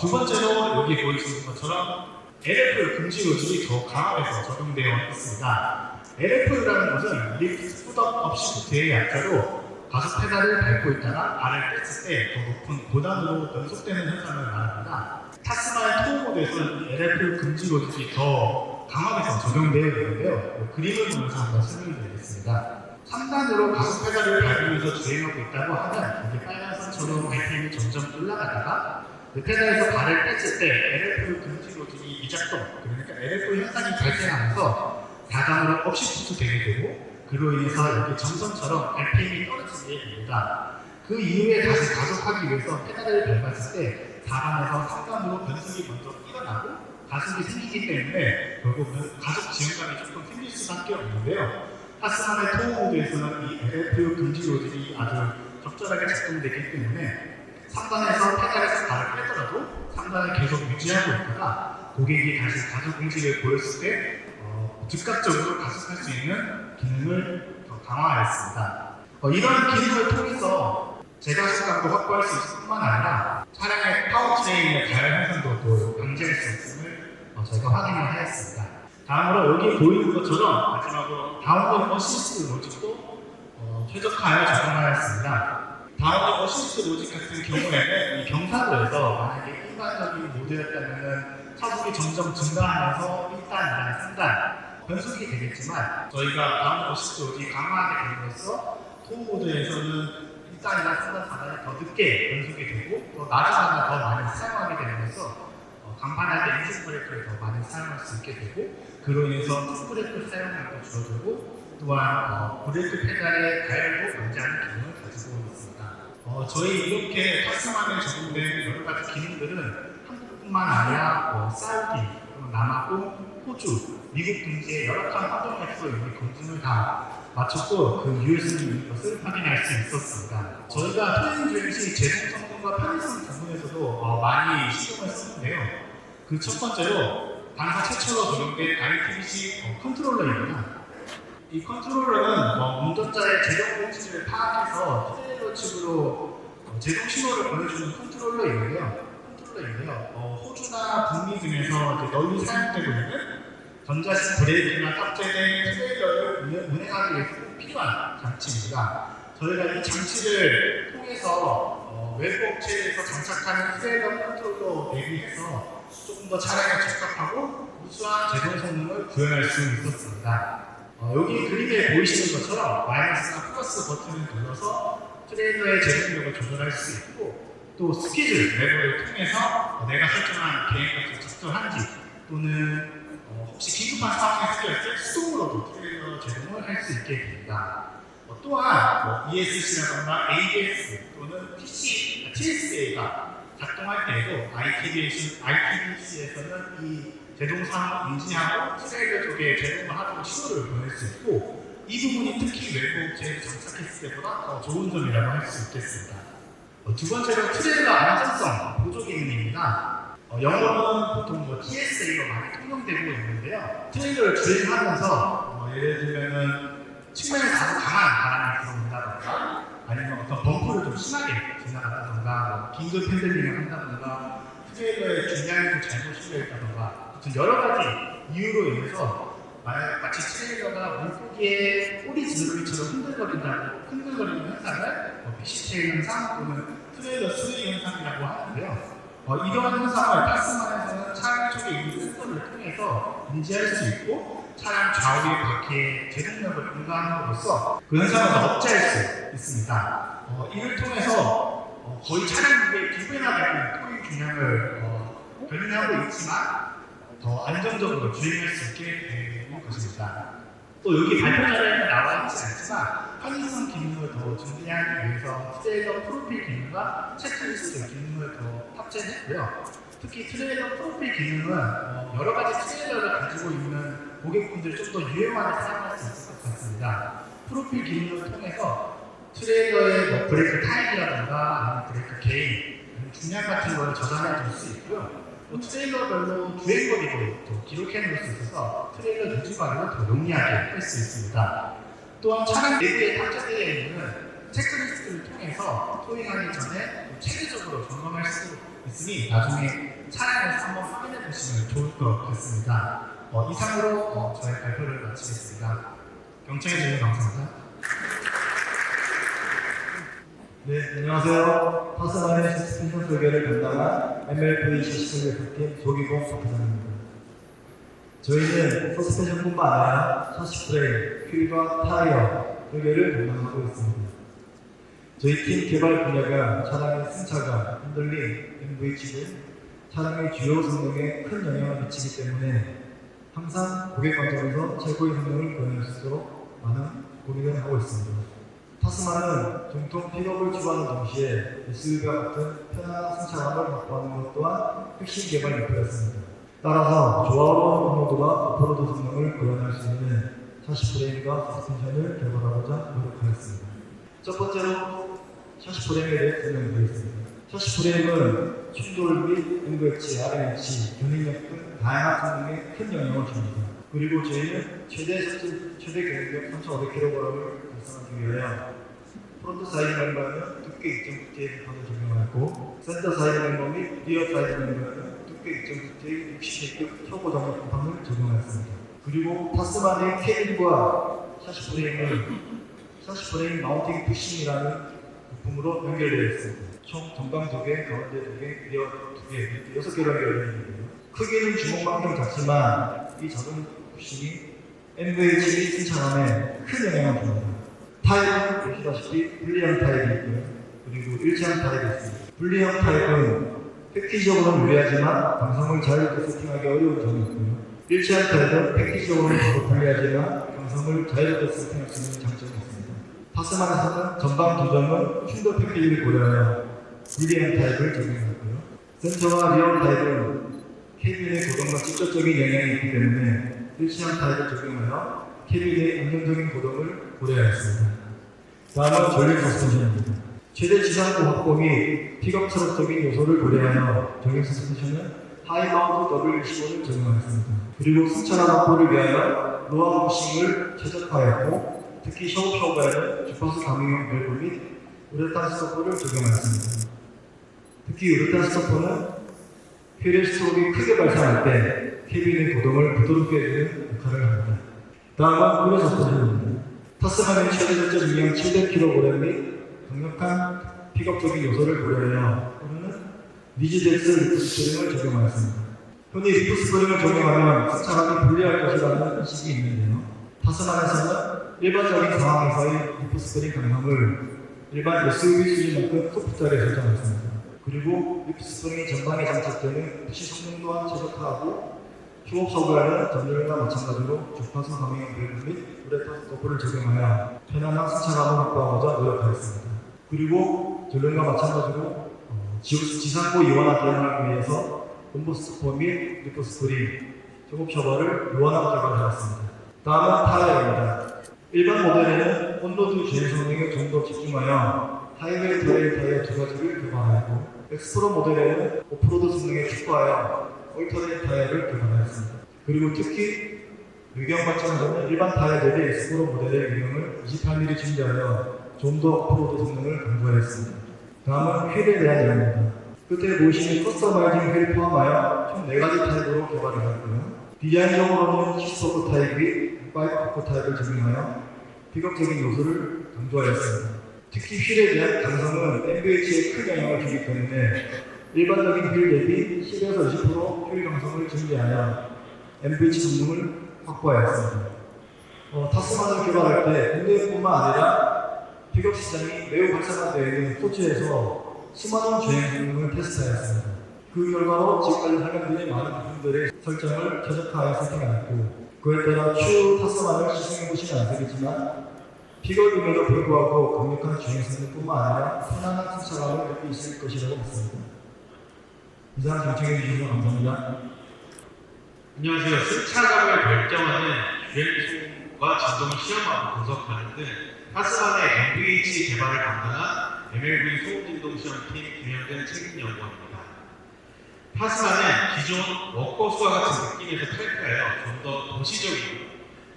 두 번째로 여기 보이시는 것처럼 LF 금지 요율이 더 강화해서 적용되어 있습니다. LF라는 것은 리프트 스푸드업 업시프트의 약자로 가속 페달을 밟고 있다가 발을 뺐을 때 더 높은 고단으로 연속되는 현상을 말합니다. 타스마의 토우 모드에서는 LF 금지 요율이 더 강화해서 적용되어 있는데요. 그림을 보면서 한번 설명드리겠습니다. 3단으로 가속 페달을 밟으면서 주행하고 있다고 하면 여기 빨간 선처럼 RPM이 점점 올라가다가 페달에서 발을 뺐을 때 LF 금지 요율이 미작동, 그러니까 LF 현상이 발생하면서 4단으로 업시프트 되게 되고 그로 인해서 이렇게 점선처럼 RPM이 떨어지게 됩니다. 그 이후에 다시 가속하기 위해서 페달을 밟았을 때 4단에서 3단으로 변속이 먼저 일어나고 가속이 생기기 때문에 결국 가속 지연감이 조금 생길 수밖에 없는데요. 타스만의 토우 모드에서는 이 LF 금지 요율이 아주 적절하게 작동되기 때문에 3단에서 페달에서 발을 빼더라도 3단을 계속 유지하고 있다가 고객이 다시 가속 공식을 보였을 때 즉각적으로 가속할 수 있는 기능을 강화하였습니다. 이런 기능을 통해서 제가속감도 확보할 수 있을 뿐만 아니라 차량의 파워트레인의 가열 현상도 또 방지할 수 있음을 저희가 확인을 하였습니다. 다음으로 여기 보이는 것처럼 마지막으로 다운로드 어시스트 로직도 최적화하여 적용하였습니다. 다운로드 어시스트 로직 같은 경우에는 이 경사도에서 만약에 일반적인 모드였다면 차속이 점점 증가하면서 1단, 2단, 3단 변속이 되겠지만 저희가 다운로드 어시스트 로직 강화하게 됨으로써 토우 모드에서는 1단이나 3단, 4단이 더 늦게 변속이 되고 또 나중에 더 많이 사용하게 되면서 강판할 때 인식 브레이크를 더 많이 사용할 수 있게 되고 그로 인해서 풋 브레이크 사용량도 줄어들고 또한 브레이크 페달의 가열도 방지하는 기능을 가지고 있습니다. 저희 이렇게 타스만에 적용된 여러 가지 기능들은 한국뿐만 아니라 사우디, 남아공, 호주, 미국 등지의 열악한 환경에서 이미 검증을 다 마쳤고 그 유효성이 있는 것을 확인할 수 있었습니다. 저희가 토행 주행 시 제동 성능과 편의성 부분에서도 많이 신경을 썼는데요. 그 첫 번째로 당사 최초로 적용된 ITBC 컨트롤러입니다. 이 컨트롤러는 운전자의 제동 공식을 파악해서 트레일러 측으로 제동 신호를 보내주는 컨트롤러인데요. 호주나 북미 등에서 널리 사용되고 있는 전자식 브레이크나 탑재된 트레일러를 운행하기 위해서 필요한 장치입니다. 저희가 이 장치를 통해서 외부 업체에서 장착하는 트레일러 컨트롤러 대비해서 조금 더 차량에 적합하고 우수한 제동 성능을 구현할 수 있었습니다. 여기 그림에 보이시는 것처럼 마이너스나 플러스 버튼을 눌러서 트레일러의 제동력을 조절할 수 있고 또 스키즈 레버를 통해서 내가 설정한 계획값이 적절한지 또는 혹시 긴급한 상황에 쓰였을 때 수동으로도 트레일러 제동을 할 수 있게 됩니다. 또한 ESC라던가 ABS 또는 PC, TSA가 작동할 때에도 ITBC에서는 이 제동 상황을 인지하고 트레일러 쪽에 제동을 하도록 신호를 보낼 수 있고 이 부분이 특히 외부 업체에 장착했을 때보다 더 좋은 점이라고 할 수 있겠습니다. 두 번째로 트레일러 안전성 보조 기능입니다. 영어로는 보통 TSA가 많이 통용되고 있는데요. 트레일러를 주행하면서 예를 들면은 측면에서 강한 바람이 들어온다던가 아니면 어떤 범퍼를 좀 심하게 지나간다던가 긴급 핸들링을 한다던가 트레일러의 중량이 좀 잘못 실려있다던가 여러 가지 이유로 인해서 마치 트레일러가 물고기의 꼬리 지느러미처럼 흔들거리는 현상을 피시테일 현상 또는 트레일러 스웨이 현상이라고 하는데요. 이러한 현상을 타스만에서는 차량 쪽에 있는 센서를 통해서 인지할 수 있고 차량 좌우의 바퀴의 제동력을 분간함으로써 그 현상을 억제할 수 있습니다. 이를 통해서 거의 차량 무게의 2배나 되는 토익 중량을 견인하고 있지만 더 안정적으로 주행할 수 있게 되는 것입니다. 또 여기 발표 자료에는 나와 있지 않지만 편의성 기능을 더 증대하기 위해서 트레일러 프로필 기능과 체크리스트 기능을 더 탑재했고요. 특히 트레일러 프로필 기능은 여러 가지 트레일러를 가지고 있는 고객분들이 좀 더 유용하게 사용할 수 있을 것 같습니다. 프로필 기능을 통해서 트레일러의 브레이크 타입이라든가 아니면 브레이크 게인, 중량 같은 걸 저장해 둘 수 있고요. 또 트레일러별로 주행거리도 또 기록해 놓을 수 있어서 트레일러 유지 관리를 더 용이하게 할 수 있습니다. 또한 차량 내부에 탑재되어 있는 체크리스트를 통해서 토잉하기 전에 체계적으로 점검할 수 있으니 나중에 차량에서 한번 확인해 보시면 좋을 것 같습니다. 이상으로 저희 발표를 마치겠습니다. 경청해 주셔서 감사합니다. 네, 안녕하세요. 타스만의 서스펜션 설계를 담당한 MLV 시스템 대표팀 조기봉 부사장입니다. 저희는 서스펜션뿐만 아니라 샤시 프레임, 휠과 타이어 설계를 담당하고 있습니다. 저희 팀 개발 분야가 차량의 승차감, 핸들링, MV치 등 차량의 주요 성능에 큰 영향을 미치기 때문에 항상 고객 관점에서 최고의 성능을 구현할 수 있도록 많은 고민을 하고 있습니다. 타스만은 정통 픽업을 추구하는 동시에 SUV와 같은 편안한 승차감을 확보하는 것 또한 핵심 개발 목표였습니다. 따라서 조화로운 온로드와 오프로드 성능을 구현할 수 있는 샤시 프레임과 서스펜션을 개발하고자 노력하였습니다. 첫 번째로 샤시 프레임에 대해 설명드리겠습니다. 샤시 프레임은 충돌 및 MVH, RMH, 견인력 등 다양한 성능에 큰 영향을 줍니다. 그리고 저희는 최대 견인력 3,500kg을 달성하기 위하여 프론트 사이드 멤버는 두께 2.9T의 비판을 적용하였고 센터 사이드 멤버 및 리어 사이드 멤버는 두께 2.9T의 60T급 초고정력 비판을 적용하였습니다. 그리고 타스만의 케이블과 샤시 프레임 마운팅 푸싱이라는 부품으로 연결되어 있습니다. 총 전방 2개, 가운데 2개, 리어 2개, 6개로 연결되어 있는데요. 크기는 주먹만큼 작지만 이 작은 푸싱이 MVH 승차감에 큰 영향을 줍니다. 타입은 보시다시피 분리형 타입이 있고요. 그리고 일체형 타입이 있습니다. 분리형 타입은 패키지적으로는 유리하지만 감성을 자유롭게 세팅하기 어려운 점이 있고요. 일체형 타입은 패키지적으로는 바로 분리하지만 감성을 자유롭게 세팅할 수 있는 장점이 있습니다. 타스만에서는 전방 두 점은 충돌 패키지를 고려하여 분리형 타입을 적용했고요. 센터와 리어 타입은 캐빈의 고동과 직접적인 영향이 있기 때문에 일체형 타입을 적용하여 캐빈의 안정적인 고동을 고려하였습니다. 다음은 전력 서스펜션입니다. 최대 지상고 확보 및 픽업 철학적인 요소를 고려하여 전력 서스펜션은 하이마운트 W25를 적용하였습니다. 그리고 승차감 확보를 위하여 로아 부싱을 최적화하였고 특히 셔브에는 주파수 감응형 밸브 및 우레탄 스토퍼를 적용하였습니다. 특히 우레탄 스토퍼는 휠의 스트로크가 크게 발생할 때 캐빈의 고동을 부드럽게 해주는 역할을 합니다. 다음은 후레 서스펜션입니다. 타스만의 최대적적 유형 700kg 및 강력한 픽업적인 요소를 고려하여 우리는 리지덱스 리프 스프링을 적용하였습니다. 흔히 리프 스프링을 적용하면 승차감이 불리할 것이라는 인식이 있는데요. 타스만에서는 일반적인 상황에서의 리프 스프링 강함을 일반 SUV 수준만큼 소프트하게 설정했습니다. 그리고 리프 스프링이 전방에 장착되는 푸시 성능 또한 최적화하고 휴업 서브에는 전륜과 마찬가지로 주파수 감응형 밸브 및 우레탄 스토퍼를 적용하여 편안한 승차감을 확보하고자 노력하였습니다. 그리고 전륜과 마찬가지로 지상고 이완화 기능을 위해서 온보 스토퍼 및 리프 스프링, 작업 셔버를 요원하게 개발하였습니다. 다음은 타이어입니다. 일반 모델에는 온로드 주행 성능에 좀 더 집중하여 하이웨이 트레일 타이어 2가지를 개발하였고 엑스프로 모델에는 오프로드 성능에 축소하여 올터네이트 타이어를 개발하였습니다. 그리고 특히 유경 관점에서는 일반 타이어 대비 엑스프로 모델의 유경을 28mm 증대하여 좀 더 오프로드 성능을 강조하였습니다. 다음은 휠에 대한 이야기입니다. 끝에 보시는 커스터마이징 휠 포함하여 총 4가지 타입으로 개발을 하였고요. 디자인적으로는 시스포크 타입 및 파이프 타입을 적용하여 픽업적인 요소를 강조하였습니다. 특히 휠에 대한 강성은 MVH에 큰 영향을 주기 때문에 일반적인 효율 대비 10에서 20% 효율 감성을 증대하여 MVH 성능을 확보하였습니다. 타스만을 개발할 때 국내뿐만 아니라 픽업 시장이 매우 활성화되어 있는 호주에서 수많은 주행 성능을 테스트하였습니다. 그 결과로 지금까지 활용되는 많은 부분들의 설정을 최적화하여 세팅하였고, 그에 따라 추후 타스만을 시승해보시면 아시겠지만 픽업임에도 불구하고 강력한 주행 성능뿐만 아니라 편안한 승차감을 느끼실 것이라고 믿습니다. 이상 경청해 주셔서 감사합니다. 안녕하세요. 승차감을 결정하는 주행성과 진동을 시험하고 분석하는 등 타스만의 MVH 개발을 담당한 MLV 소음진동 시험팀 김현근 책임연구원입니다. 타스만은 기존 워커스와 같은 느낌에서 탈피하여 좀 더 도시적이고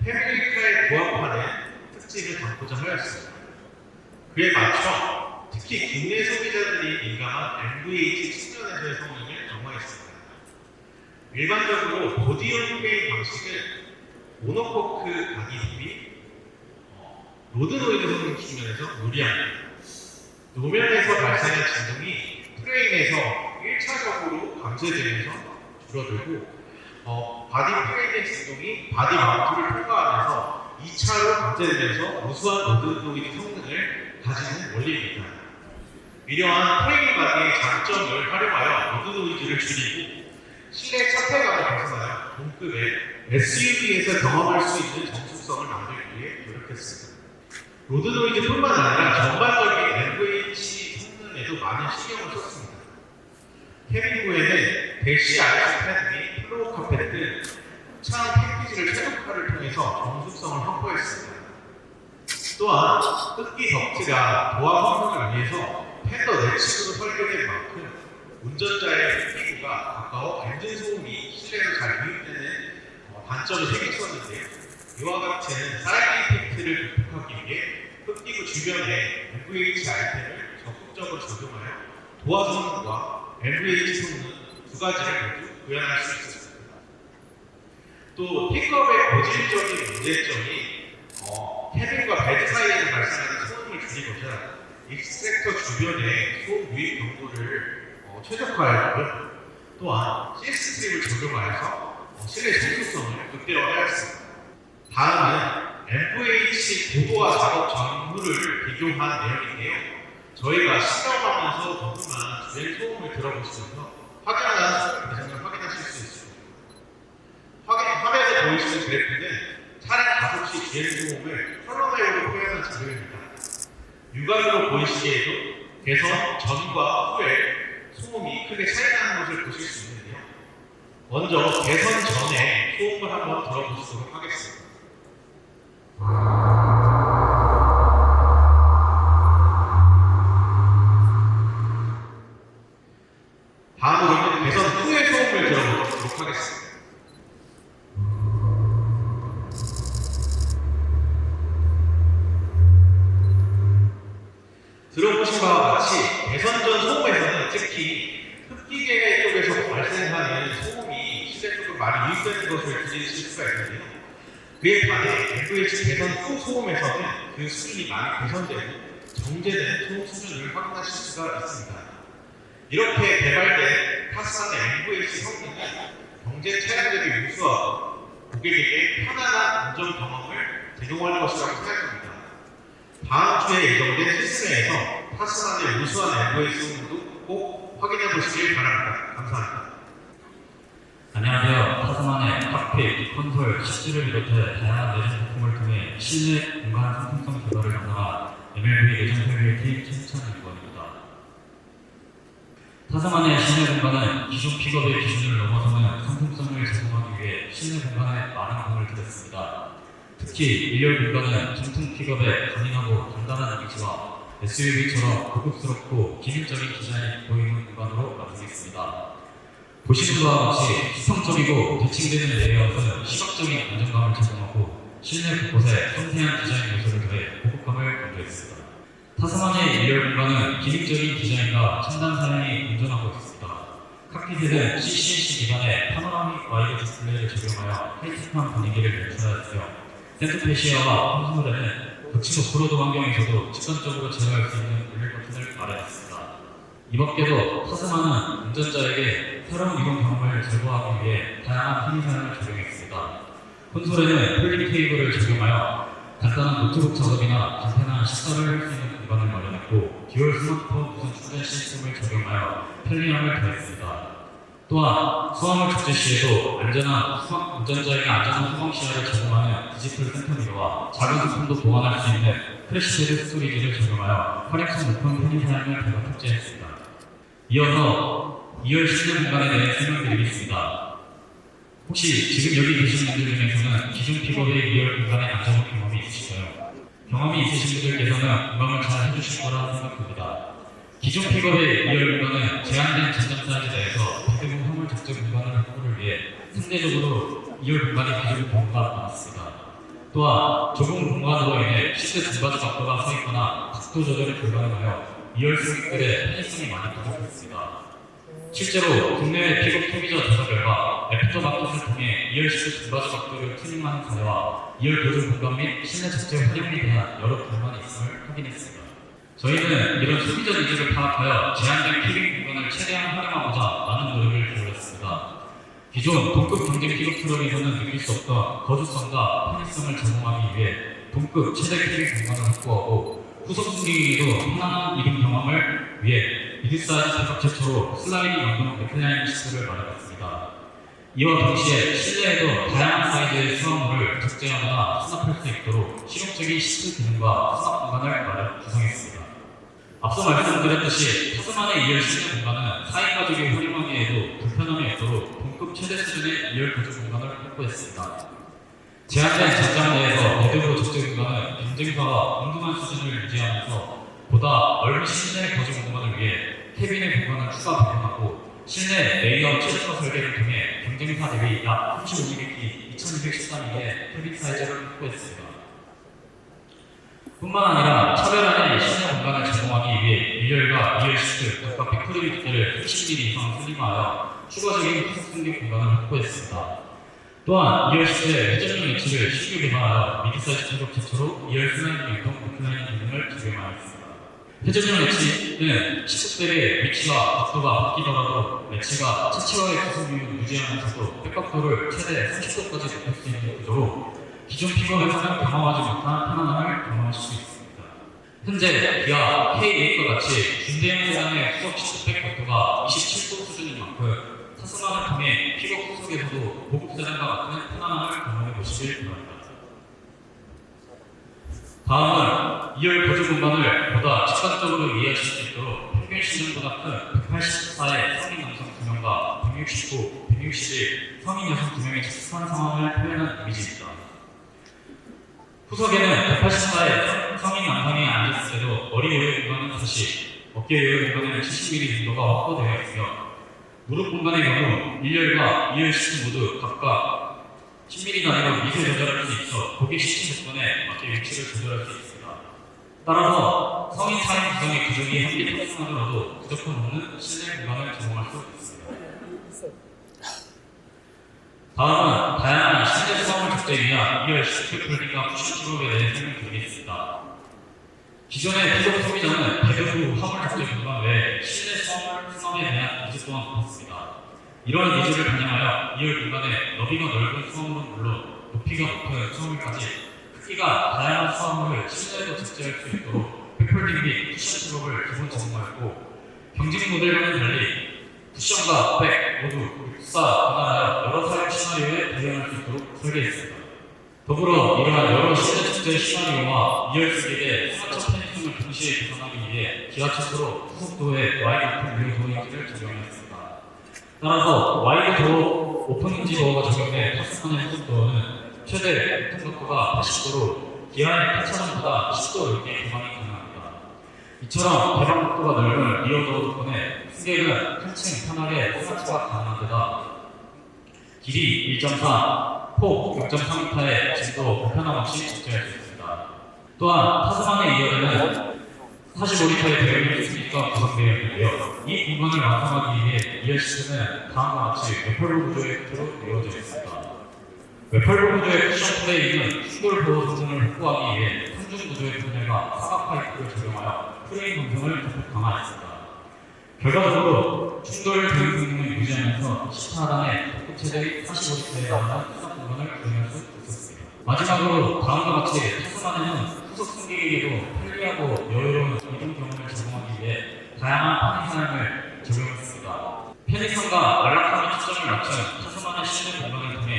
패밀리카에 부합하는 특징을 담고자 하였습니다. 그에 맞춰 특히 국내 소비자들이 민감한 MVH 측면에서의 성능을 강화했습니다. 일반적으로 보디온 프레임 방식은 모노코크 가기 대비 로드노이드 성능 측면에서 유리합니다. 노면에서 발생한 진동이 프레임에서 1차적으로 감쇄되면서 줄어들고 바디 프레임의 진동이 바디 마운트를 통과하면서 2차로 감쇄되면서 우수한 로드노이드 성능을 가지는 원리입니다. 이러한 프레임 바디의 장점을 활용하여 로드노이즈를 줄이고 실내 차폐감을 벗어나여 동급의 SUV에서 경험할 수 있는 정숙성을 만들기 위해 노력했습니다. 로드노이즈뿐만 아니라 전반적인 MVH 성능에도 많은 신경을 썼습니다. 캐빈부에는 대시 아이스 패드 및 플로어 카펫 등 차량 패키지를 최적화를 통해서 정숙성을 확보했습니다. 또한 흡기 덕트가 도화 성능을 위해서 팬더 내측으로 설계된 만큼 운전자의 흡기구가 가까워 엔진 소음이 실내로 잘 유입되는 단점이 생겼었는데, 이와 같은 사이드 이펙트를 극복하기 위해 흡기구 주변에 MVH 아이템을 적극적으로 적용하여 도화 성능과 MVH 성능 두 가지를 모두 구현할 수 있었습니다. 또 픽업의 고질적인 문제점이 캐빈과 베드 사이에서 발생하는 소음을 줄이고자 익스트랙터 주변에 소음 유입 경보를 최적화하였고요. 또한 시스템을 적용하여서 실내 정숙성을 극대화하였습니다. 다음은 MVH 고도화 작업 전후를 비교한 내용인데요. 저희가 실험하면서 궁금한 주행 소음을 들어보시면서 확연한 소음 개선을 확인하실 수 있습니다. 화면에 보이시는 그래프는 차량 가속 시 주행 소음을 컬러웨이로 표현한 자료입니다. 육안으로 보이시기에도 개선 전과 후에 소음이 크게 차이나는 것을 보실 수 있는데요. 먼저 개선 전에 소음을 한번 들어보시도록 하겠습니다. 다음으로는 개선 후의 소음을 들어보도록 하겠습니다. 들어보신 바와 같이 개선 전 소음에서는 특히 흡기계 쪽에서 발생하는 소음이 실내 쪽으로 많이 유입되는 것을 들으실 수가 있는데요. 그에 반해 MVH 개선 후 소음에서는 그 수준이 많이 개선되고 정제된 소음 수준을 확인하실 수가 있습니다. 이렇게 개발된 타스만의 MVH 성능은 경제 차량들이 우수하고 고객에게 편안한 운전 경험을 제공할 것이라고 생각합니다. 다음 주에 예정된 실습회에서 타스만의 우수한 MVH 성능도 꼭 확인해 보시길 바랍니다. 감사합니다. 안녕하세요. 타스만의 칵핏, 콘솔, 시트를 비롯해 다양한 내장 부품을 통해 실내 공간 상품성 개발을 담당한 MLV 내장 설계팀 최수찬연구원입니다. 타스만의 실내 공간은 기존 픽업의 기준을 넘어서는 상품성을 제공하기 위해 실내 공간에 많은 공을 들였습니다. 특히 일렬 공간은 전통 픽업의 강인하고 단단한 이미지와 SUV처럼 고급스럽고 기능적인 디자인이 보이는 공간으로 만들겠습니다. 보시는 바와 같이 수평적이고 대칭되는 레이아웃은 시각적인 안정감을 제공하고 실내 곳곳에 섬세한 디자인 요소를 더해 고급감을 강조했습니다. 타스만의 일렬 공간은 기능적인 디자인과 첨단 사양이 공존하고 있습니다. 칵핏에는 CCC 기반의 파노라믹 와이드 디스플레이를 적용하여 하이테크한 분위기를 연출하였으며 센터페시아와 콘솔에는 거친 오프로드 환경에서도 직관적으로 제어할 수 있는 물밀 버튼을 마련했습니다. 이 밖에도 타스마는 운전자에게 새로운 이동 경험을 제공하기 위해 다양한 편의사양을 적용했습니다. 콘솔에는 폴딩 테이블을 적용하여 간단한 노트북 작업이나 간편한 식사를 할 수 있는 공간을 마련했고, 듀얼 스마트폰 무선 충전 시스템을 적용하여 편리함을 더했습니다. 또한 소화물 적재 시에도 운전자에게 안전한 소방 시야를 제공하는 디지털 센터미러와 작은 소품도 보관할 수 있는 크래시패드 스토리지를 적용하여 활용성 높은 편의 사양을 대거 탑재했습니다. 이어서 2열 실내 공간에 대해 설명드리겠습니다. 혹시 지금 여기 계신 분들 중에서는 기존 픽업의 2열 공간에 앉아본 경험이 있으실까요? 경험이 있으신 분들께서는 공감을 잘 해주실 거라 생각됩니다. 기존 픽업의 2열 공간은 제한된 전장 사이즈 내에서 대부분 화물 적재 공간을 확보를 위해 상대적으로 2열 공간이 기존 공간보다 많았습니다. 또한 좁은 공간으로 인해 시트 등받이 각도가 서 있거나 각도 조절이 불가능하여 2열 승객들의 편의성이 많이 부족했습니다. 실제로 국내외 픽업 소비자 조사 결과 애프터 마켓을 통해 2열 시트 등받이 각도를 튜닝하는 사례와 2열 보조 공간 및 실내 적재 활용에 대한 여러 불만이 있음을 확인했습니다. 저희는 이런 소비자 니즈를 파악하여 제한된 픽업 공간을 최대한 활용하고자 많은 노력을 기울였습니다. 기존 동급 경쟁 픽업 트럭에서는 느낄 수 없던 거주성과 편의성을 제공하기 위해 동급 최대 픽업 공간을 확보하고, 후속 승객에게도 편안한 이동 경험을 위해 미드사이즈 픽업 최초로 슬라이딩 연동 레클라이닝 시트를 마련했습니다. 이와 동시에 실내에도 다양한 사이즈의 수화물을 적재하거나 수납할 수 있도록 실용적인 시트 기능과 수납 공간을 구성했습니다. 앞서 말씀드렸듯이 타스만의 2열 실내 공간은 4인 가족이 활용하기에도 불편함이 없도록 동급 최대 수준의 2열 거주 공간을 확보했습니다. 제한된 전장 내에서 대대로 적재 공간은 경쟁사와 동등한 수준을 유지하면서 보다 넓은 실내 거주 공간을 위해 캐빈의 공간을 추가 배분하고, 실내 레이아웃 최적화 설계를 통해 경쟁사 대비 약 35mm 2213mm의 캐빈 사이즈를 확보했습니다. 뿐만 아니라 차별화된 실내 공간을 제공하기 위해 1열과 2열 시트 각각 팩토리 두께를 30mm 이상 슬림하여 추가적인 후속 승객 공간을 확보했습니다. 또한 2열 시트의 회전용 위치를 신규 개발하여 미드사이즈 픽업 최초로 2열 슬라이딩 유동 오프라인 기능을 적용하였습니다. 회전용 위치는 시트들의 위치와 각도가 바뀌더라도 매치가 차체와의 구속을 유지하면서도 백각도를 최대 30도까지 높일 수 있는 구조로 기존 픽업에서는 경험하지 못한 편안함을 경험하실 수 있습니다. 현재 기아 K8과 같이 중대형 세단의 후속 시트백 각도가 27도 수준인 만큼 타스만을 통해 픽업 후속에서도 고급 세단과 같은 편안함을 경험해 보시길 바랍니다. 다음은 2열 거주 공간을 보다 직관적으로 이해하실 수 있도록 평균 신장보다 큰 184의 성인 남성 2명과 169, 161 성인 여성 2명의 직관 상황을 표현한 이미지입니다. 후석에는 184의 성인 남성이 앉았을 때도 머리 외의 공간은 40, 어깨 외의 공간은 70mm 정도가 확보되어 있으며, 무릎 공간의 경우 1열과 2열 시트 모두 각각 10mm 단위로 미세 조절할 수 있어 고객 시트 조건에 맞게 위치를 조절할 수 있습니다. 따라서 성인 4인 구성의 구조기 함께 탑승하더라도 부족함 없는 실내 공간을 제공할 수 있습니다. 다음은 다양한 실내 수화물 적재에 위한 2열 시트 폴딩과 쿠션 픽업에 대해 설명드리겠습니다. 기존의 픽업 소비자는 대부분 화물 적재 공간 외에 실내 수화물 수납에 대한 니즈 또한 높았습니다. 이런 니즈를 반영하여 2열 공간에 너비가 넓은 수화물은 물론 높이가 높은 수화물까지 크기가 다양한 수화물을 실내에도 적재할 수 있도록 백폴딩 및 쿠션 픽업을 기본 제공하였고, 경쟁 모델과는 달리 쿠션과 백 모두 육사 분할하여 여러 사용 시나리오에 대응할 수 있도록 설계했습니다. 더불어 이러한 여러 실내 적재 시나리오와 2열 승객의 승하차 편의성을 동시에 개선하기 위해 기아 최초로 후속도에 와이드 오픈 유효 도어인지를 적용했습니다. 따라서 와이드 도어 오픈 인지 도어가 적용된 타스만의 후속도어는 최대 오픈 각도가 80도로 기아의 타차전보다 10도 넓게 개방이 가능합니다. 이처럼 개방 각도가 넓은 리어 도어 덕분에 승객은 한층 편하게 승하차가 가능한 데다 길이 1.4, 폭 6.3m의 진도 불편함 없이 적재할 수 있습니다. 또한 타스만의 2열에는 45리터의 대용량 승객과 구성되어 있는데요. 이 공간을 완성하기 위해 2열 시트는 다음과 같이 웨펄로 구조의 형태로 이루어져 있습니다. 웨펄로 구조의 쿠션 플레이는 충돌 보호 성능을 확보하기 위해 3중 구조의 분열과 사각 파이프를 적용하여 프레임 공성을 대폭 강화했습니다. 결과적으로 충돌 교육 능력을 유지하면서 10하단의 토크체들이 45리터에 나오는 수석 공간을 구현할 수 있었습니다. 마지막으로 다음과 같이 타스마니아는 후속 승객에게도 편리하고 여유로운 이동 경험을 제공하기 위해 다양한 편의사항을 적용했습니다. 편의성과 안락함의 초점을 맞춘 타스마니아 시내 공간을 통해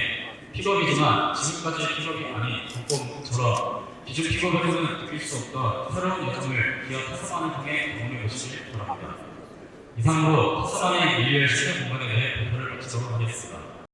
픽업이지만 지금까지의 픽업이 아닌 정법처럼 기존 픽업에서는 느낄 수 없던 새로운 여정을 기어 타스마니아를 통해 경험해 보시길 바랍니다. 이상으로 타스마니아 밀리얼 시내 공간에 대해 발표를 마치도록 하겠습니다.